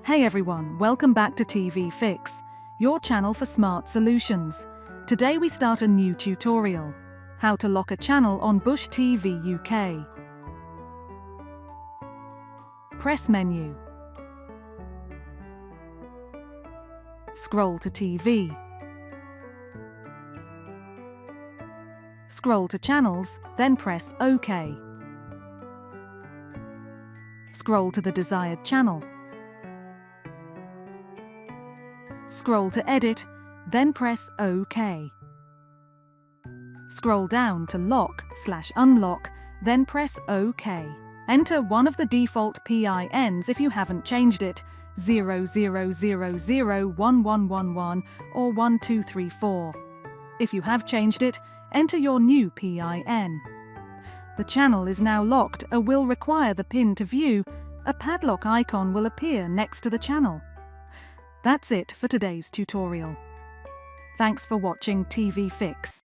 Hey everyone, welcome back to TV Fix, your channel for smart solutions. Today we start a new tutorial. How to lock a channel on Bush TV UK. Press menu. Scroll to TV. Scroll to channels, then press OK. Scroll to the desired channel. Scroll to edit, then press OK. Scroll down to lock/unlock, then press OK. Enter one of the default PINs if you haven't changed it, 00001111 or 1234. If you have changed it, enter your new PIN. The channel is now locked or will require the PIN to view. A padlock icon will appear next to the channel. That's it for today's tutorial. Thanks for watching TV Fix.